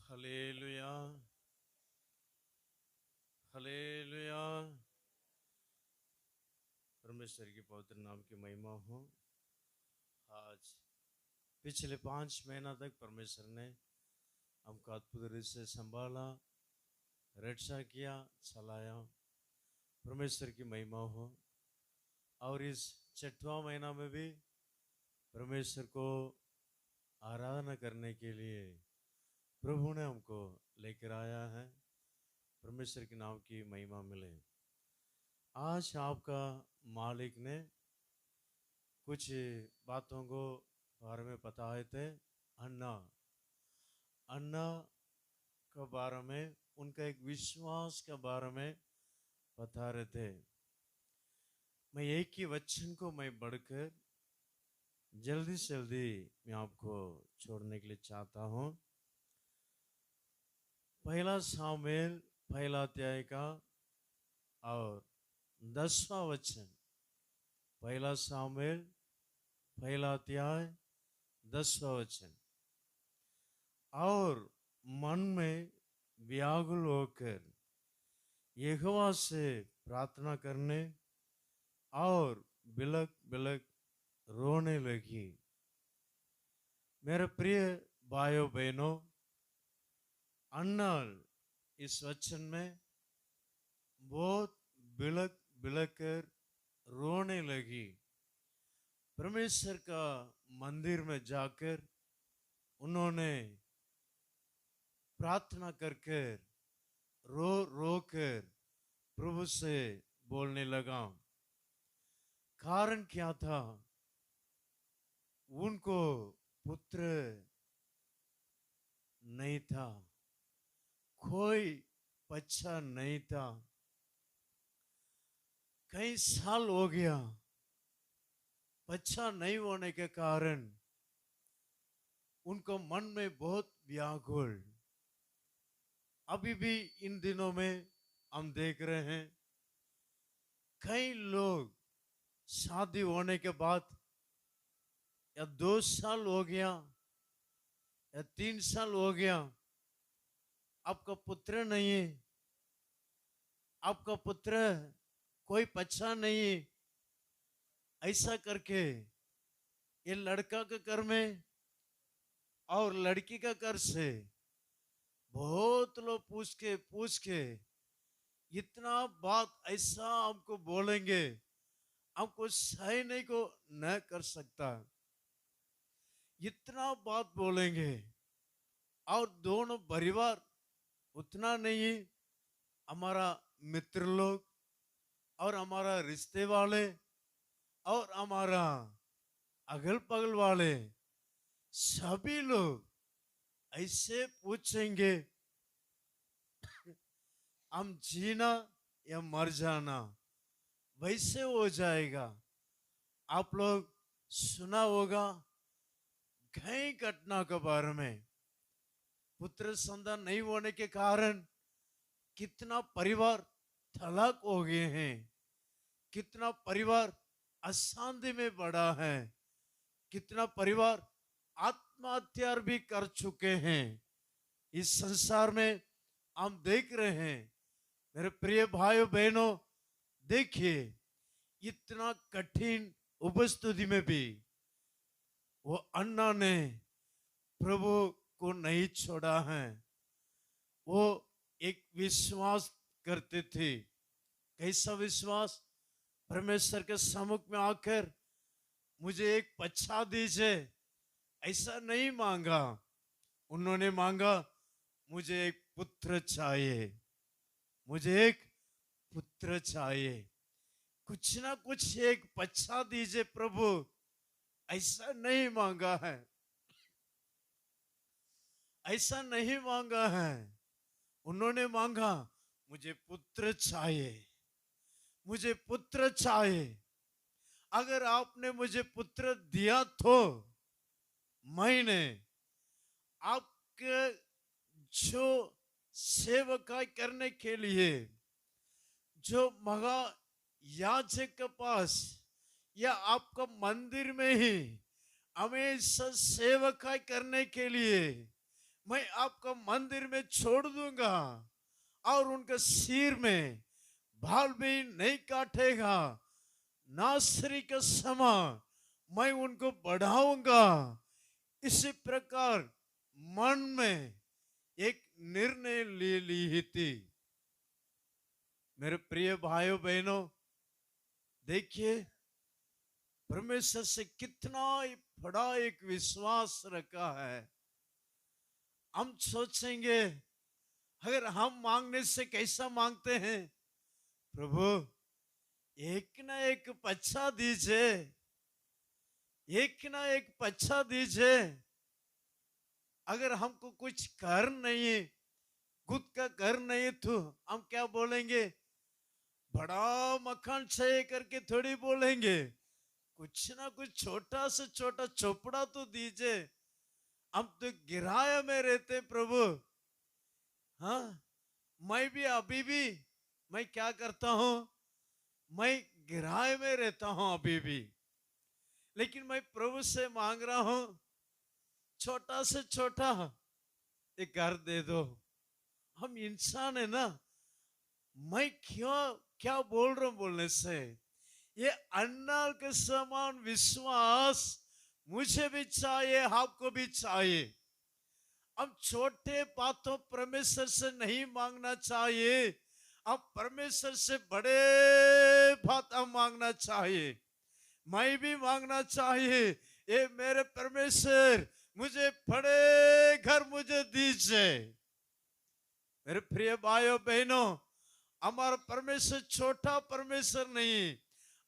Hallelujah, hallelujah. परमेश्वर की पवित्र नाम की महिमा हो। आज पिछले 5 महीना तक परमेश्वर ने हमको अद्भुत रीति से संभाला, रक्षा किया, चलाया। परमेश्वर की महिमा हो। और इस 6वां महीना में भी परमेश्वर को आराधना करने के लिए प्रभु ने हमको लेकर आया है। परमेश्वर के नाम की महिमा मिले। आज आपका मालिक ने कुछ बातों को बारे में बताए थे। अन्ना अन्ना के बारे में, उनका एक विश्वास के बारे में बता रहे थे। मैं एक ही वचन को मैं बढ़कर जल्दी से जल्दी मैं आपको छोड़ने के लिए चाहता हूँ। पहला सामुएल पहला अध्याय का और 10वां वचन। पहला सामुएल पहला अध्याय 10वां वचन। और मन में व्याकुल होकर यहोवा से प्रार्थना करने और बिलक बिलक रोने लगी। मेरे प्रिय भाइयों बहनों, अन्ना इस वचन में बहुत बिलक बिलक कर रोने लगी। परमेश्वर का मंदिर में जाकर उन्होंने प्रार्थना कर रो रो कर प्रभु से बोलने लगा। कारण क्या था? उनको पुत्र नहीं था, कोई बच्चा नहीं था। कई साल हो गया, बच्चा नहीं होने के कारण उनको मन में बहुत व्याकुल। अभी भी इन दिनों में हम देख रहे हैं, कई लोग शादी होने के बाद या 2 साल हो गया या 3 साल हो गया, आपका पुत्र नहीं है, आपका पुत्र कोई बच्चा नहीं है। ऐसा करके ये लड़का के घर में और लड़की का घर से बहुत लोग पूछ के इतना बात ऐसा हमको बोलेंगे, हमको सहने को न कर सकता। इतना बात बोलेंगे और दोनों परिवार उतना नहीं, हमारा मित्र लोग और हमारा रिश्ते वाले और हमारा अगल बगल वाले सभी लोग ऐसे पूछेंगे, हम जीना या मर जाना, वैसे हो जाएगा। आप लोग सुना होगा कई घटना के बारे में। पुत्र संतान नहीं होने के कारण कितना परिवार तलाक हो गए हैं, कितना परिवार अशांति में पड़ा है, कितना परिवार आत्महत्या भी कर चुके हैं। इस संसार में हम देख रहे हैं। मेरे प्रिय भाइयों बहनों, देखिए इतना कठिन उपस्थिति में भी वो अन्ना ने प्रभु को नहीं छोड़ा है। वो एक विश्वास करते थे। कैसा विश्वास? परमेश्वर के सम्मुख में आकर मुझे एक बच्चा दीजिए, ऐसा नहीं मांगा। उन्होंने मांगा, मुझे एक पुत्र चाहिए, मुझे एक पुत्र चाहिए, कुछ ना कुछ एक बच्चा दीजिए प्रभु, ऐसा नहीं मांगा है, ऐसा नहीं मांगा है। उन्होंने मांगा, मुझे पुत्र चाहिए, मुझे पुत्र चाहिए। अगर आपने मुझे पुत्र दिया तो मैंने आपके जो सेवकाई करने के लिए जो महा याजक के पास या आपका मंदिर में ही हमेशा सेवकाई करने के लिए मैं आपका मंदिर में छोड़ दूंगा और उनका सिर में बाल भी नहीं काटेगा। नासरी का समान मैं उनको बढ़ाऊंगा। इसी प्रकार मन में एक निर्णय ले ली थी। मेरे प्रिय भाइयों बहनों, देखिए परमेश्वर से कितना बड़ा एक विश्वास रखा है। हम सोचेंगे अगर हम मांगने से कैसा मांगते हैं, प्रभु एक ना एक पच्छा दीजिए, एक ना एक पच्छा दीजिए। अगर हमको कुछ कर नहीं, खुद का घर नहीं, तो हम क्या बोलेंगे? बड़ा मकान चाहिए करके थोड़ी बोलेंगे, कुछ ना कुछ छोटा से छोटा चोपड़ा तो दीजिए। हम तो किराए में रहते प्रभु। हाँ, मैं भी अभी भी मैं क्या करता हूं, मैं किराए में रहता हूं अभी भी, लेकिन मैं प्रभु से मांग रहा हूं छोटा से छोटा एक घर दे दो। हम इंसान है ना, मैं क्यों क्या बोल रहा हूं बोलने से, ये अन्नाल के समान विश्वास मुझे भी चाहिए, आपको भी चाहिए। अब छोटे बातों परमेश्वर से नहीं मांगना चाहिए, अब परमेश्वर से बड़े बात मांगना चाहिए। मैं भी मांगना चाहिए, ये मेरे परमेश्वर मुझे बड़े घर मुझे दीजिए। मेरे प्रिय भाइयों बहनों, हमारा परमेश्वर छोटा परमेश्वर नहीं,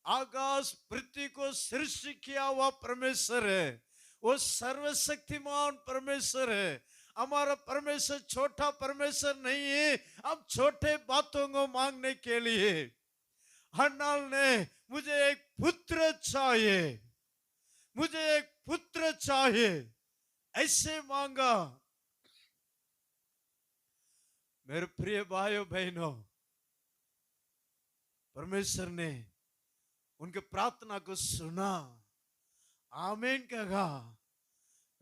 आकाश पृथ्वी को सृष्टि किया हुआ परमेश्वर है। वो सर्वशक्तिमान परमेश्वर है। हमारा परमेश्वर छोटा परमेश्वर नहीं है। हम छोटे बातों को मांगने के लिए, हन्नाल ने मुझे एक पुत्र चाहिए, मुझे एक पुत्र चाहिए, ऐसे मांगा। मेरे प्रिय भाइयों बहनों, परमेश्वर ने उनके प्रार्थना को सुना, आमीन कहा।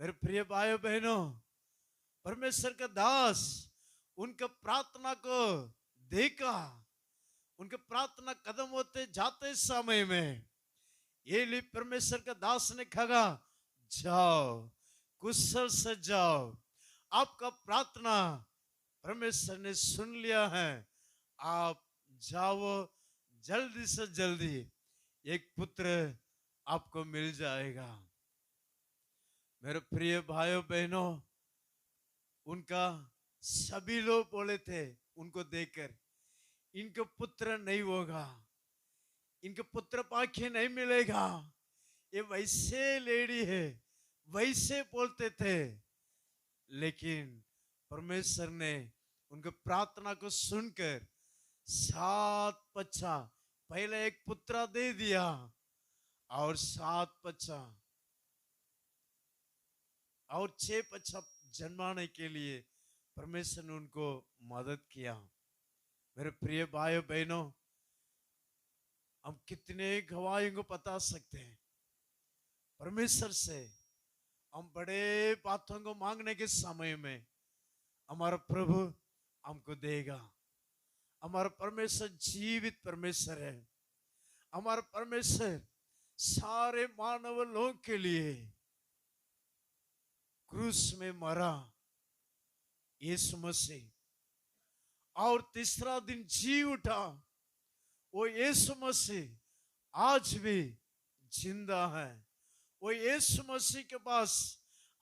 मेरे प्रिय भाइयों बहनों, परमेश्वर का दास उनका प्रार्थना को देखा। उनके प्रार्थना कदम होते जाते समय में एली परमेश्वर का दास ने कहा, जाओ कुशल से जाओ, आपका प्रार्थना परमेश्वर ने सुन लिया है, आप जाओ, जल्दी से जल्दी एक पुत्र आपको मिल जाएगा। मेरे प्रिय भाइयों बहनों, उनका सभी लोग बोले थे उनको देखकर, इनको पुत्र नहीं होगा, इनको पुत्र पाखे नहीं मिलेगा, ये वैसे लेडी है, वैसे बोलते थे। लेकिन परमेश्वर ने उनके प्रार्थना को सुनकर 7 बच्चा, पहले एक पुत्र दे दिया और 7 बच्चा और 6 बच्चा जन्माने के लिए परमेश्वर ने उनको मदद किया। मेरे प्रिय भाइयों बहनों, हम कितने गवाहियों को बता सकते हैं, परमेश्वर से हम बड़े बातों को मांगने के समय में हमारा प्रभु हमको देगा। हमारा परमेश्वर जीवित परमेश्वर है। हमारा परमेश्वर सारे मानव लोगों के लिए क्रूस में मरा, यीशु मसीह, और तीसरा दिन जी उठा। वो यीशु मसीह आज भी जिंदा है। वो यीशु मसीह के पास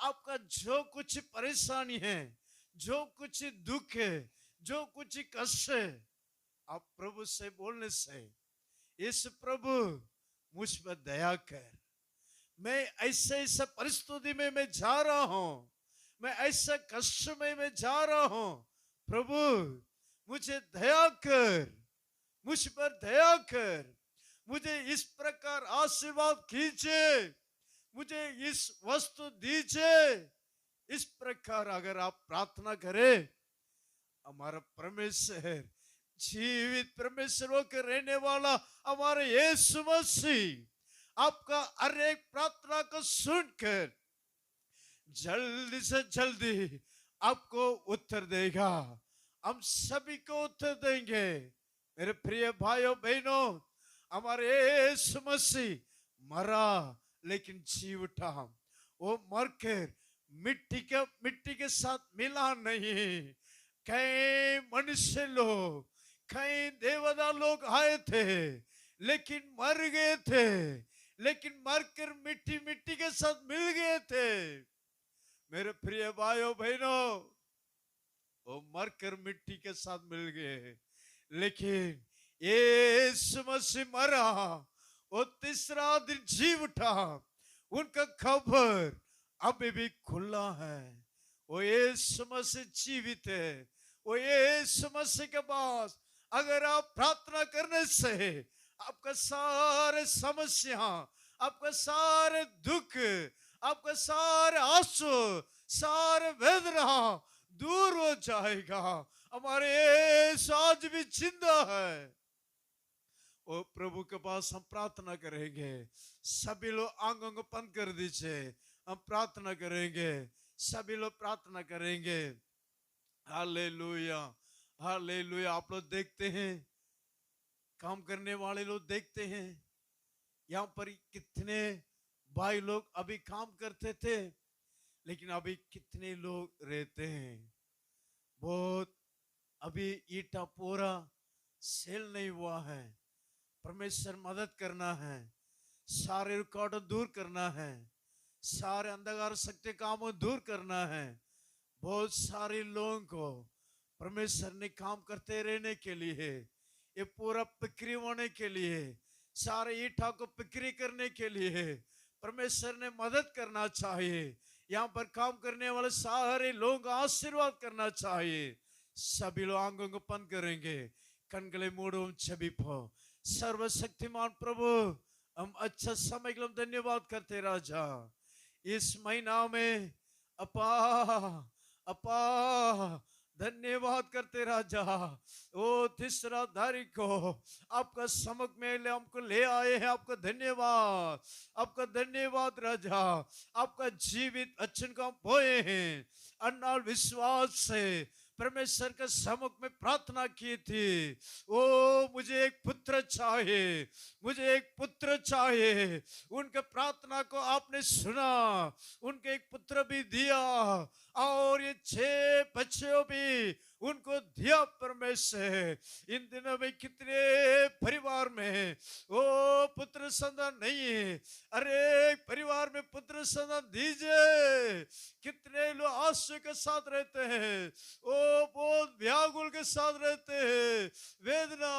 आपका जो कुछ परेशानी है, जो कुछ दुख है, जो कुछ कष्ट है, आप प्रभु से बोलने से, यीशु प्रभु मुझ पर दया कर, मैं ऐसे ऐसे परिस्थिति में मैं जा रहा हूं, मैं ऐसे कष्ट में मैं जा रहा हूं, प्रभु मुझे दया कर, मुझ पर दया कर, मुझे इस प्रकार आशीर्वाद कीजिए, मुझे इस वस्तु दीजिए। इस प्रकार अगर आप प्रार्थना करें, हमारा परमेश्वर जीवित परमेश्वर होकर रहने वाला हमारे यीशु मसीह आपका हर एक प्रार्थना को सुनकर जल्दी से जल्दी आपको उत्तर देगा, हम सभी को उत्तर देंगे। मेरे प्रिय भाइयों बहनों, हमारे यीशु मसीह मरा लेकिन जी उठा। वो मरकर मिट्टी के साथ मिला नहीं। कई मनुष्य लोग, कई देवता लोग आए थे लेकिन मर गए थे, लेकिन मरकर मिट्टी मिट्टी के साथ मिल गए थे। मेरे प्रिय भाइयों बहनों, वो मरकर मिट्टी के साथ मिल गए, लेकिन यीशु मसीह मरा, वो तीसरा दिन जी उठा। उनका खबर अभी भी खुला है। वो यीशु मसीह जीवित है। वो यीशु मसीह के पास अगर आप प्रार्थना करने से आपका सारे समस्या, आपका सारे दुख, आपका सारे आंसू, सारे वेदना दूर हो जाएगा। हमारे यीशु आज भी जिंदा है। वो प्रभु के पास हम प्रार्थना करेंगे। सभी लोग आंखों को बंद कर दीजिए, हम प्रार्थना करेंगे। सभी लोग प्रार्थना करेंगे। Hallelujah, hallelujah. आप लोग देखते हैं, काम करने वाले लोग देखते हैं, यहाँ पर कितने भाई लोग अभी काम करते थे, लेकिन अभी कितने लोग रहते हैं। बहुत अभी ईटा पूरा सेल नहीं हुआ है। परमेश्वर मदद करना है, सारे रुकावट दूर करना है, सारे अंधकार शक्ति काम दूर करना है। बहुत सारे लोगों को परमेश्वर ने काम करते रहने के लिए, ये पूरा बिक्री होने के लिए, सारे ईटा को बिक्री करने के लिए परमेश्वर ने मदद करना चाहिए। यहाँ पर काम करने वाले सारे लोगों का आशीर्वाद करना चाहिए। सभी लोग आंखों को बंद करेंगे, कनगले मूडों छवि पो। सर्वशक्तिमान प्रभु, हम अच्छा समय के लिए धन्यवाद करते राजा। इस महीना में अपा अपा धन्यवाद करते राजा। ओ तीसरा तारीख को आपका समक में हमको ले आए हैं। आपका धन्यवाद, आपका धन्यवाद राजा। आपका जीवित अच्छन को हम बोए हैं। अन्नाल विश्वास से परमेश्वर के सम्मुख में प्रार्थना की थी, ओ मुझे एक पुत्र चाहिए, मुझे एक पुत्र चाहिए। उनके प्रार्थना को आपने सुना, उनके एक पुत्र भी दिया, और ये 6 बच्चों भी उनको दिया परमेश्वर। इन दिनों में कितने परिवार में वो पुत्र संतान नहीं है। अरे परिवार में पुत्र संतान दीजिए। कितने लोग आंसू के साथ रहते हैं, वो बहुत व्याकुल के साथ रहते हैं, वेदना,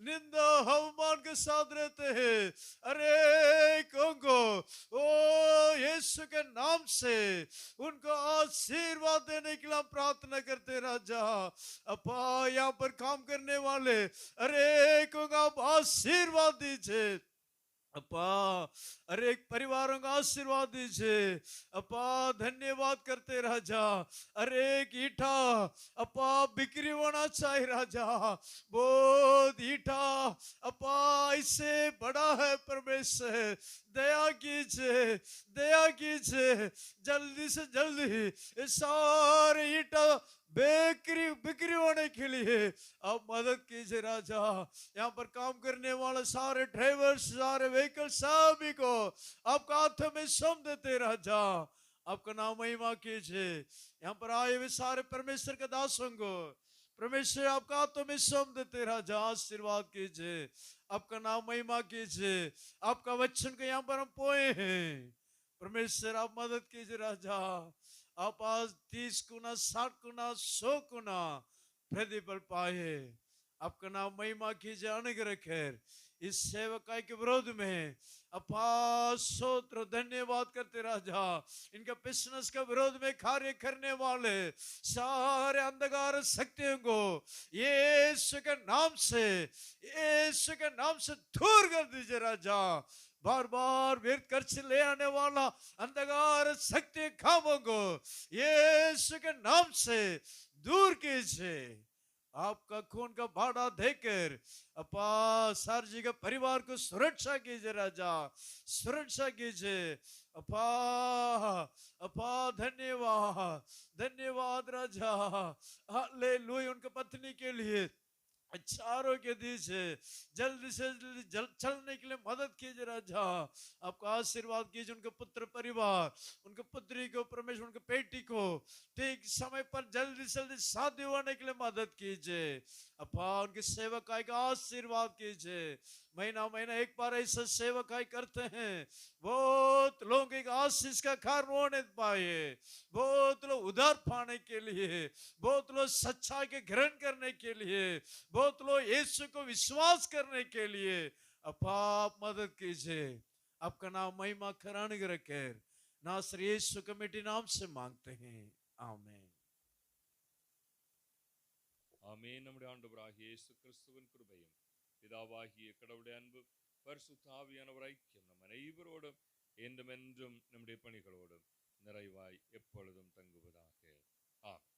निंदा, अवमान के साथ रहते हैं। अरे कोंगो ओ यीशु के नाम से उनको आशीर्वाद देने के लिए हम प्रार्थना करते राजा। अपा यहाँ पर काम करने वाले, अरे को आप आशीर्वाद दीजिए अपा। अरे एक परिवारों का आशीर्वाद दीजिए अपा। धन्यवाद करते राजा। अरे एक ईटा अपा बिक्री होना चाहिए राजा। बहुत ईटा अपा इससे बड़ा है परमेश्वर। दया कीजिए, दया कीजिए। जल्दी से जल्दी ये सारे ईटा बिक्री होने के लिए आप मदद कीजिए राजा। यहाँ पर काम करने वाले सारे ड्राइवर, सारे व्हीकल सभी को आपका हाथ में सौंप देते राजा। आपका नाम महिमा कीजिए। यहाँ पर आए हुए सारे परमेश्वर के दासों को परमेश्वर आपका हाथों में सौंप देते राजा। आशीर्वाद कीजिए, आपका नाम महिमा कीजिए। आपका वचन को यहाँ पर हम पोए हैं परमेश्वर, आप मदद कीजिए राजा। आप आज 30 गुना, 60 गुना, 100 गुना प्रतिफल पाए। आपका नाम महिमा कीजिए। अनुग्रह खैर इस सेवकाई के विरोध में अपार स्तोत्र धन्यवाद करते राजा। इनका बिजनेस के विरोध में कार्य करने वाले सारे अंधकार शक्तियों को यीशु के नाम से, यीशु के नाम से दूर कर दीजिए राजा। बार बार व्यर्थ खर्च ले आने वाला अंधकार शक्ति कामों को यीशु के नाम से दूर कीजिए। आपका खून का भाड़ा देकर अपा सार्जी के परिवार को सुरक्षा कीजिए राजा, सुरक्षा कीजिए अपा। अपा धन्यवाद, धन्यवाद बाद राजा हालेलुया उनके पत्नी के लिए चारों के दीजिए, जल्दी से जल्दी चलने के लिए मदद कीजिए राजा। आपका आशीर्वाद कीजिए उनके पुत्र परिवार, उनके पुत्री को, परमेश्वर उनके बेटी को ठीक समय पर जल्दी से जल्दी शादी होने के लिए मदद कीजिए। अपा उनके सेवकाई का आशीर्वाद कीजिए। महीना महीना एक बार ऐसा सेवकाई करते हैं, बहुत लोगों की आशीष का कारण होने पाए, बहुत लोग उधार पाने के लिए, बहुत लोग सच्चाई के ग्रहण करने के लिए, बहुत लोग यीशु को विश्वास करने के लिए आप मदद कीजिए। आपका नाम महिमा कराने रखे नासरी यीशु के मिट्टी नाम से मांगते हैं, आमीन। ஆமென். நம்முடைய ஆண்டவராகிய இயேசு கிறிஸ்துவின் கிருபையும் பிதாவாகிய கடவுளுடைய அன்பு பரிசுத்த ஆவியானவர் ஐக்கியம் நம் அனைவரோடும் என்றும் நம்முடைய பணிகளோடும் நிறைவாய் எப்பொழுதும் தங்குவதாக. ஆமென்.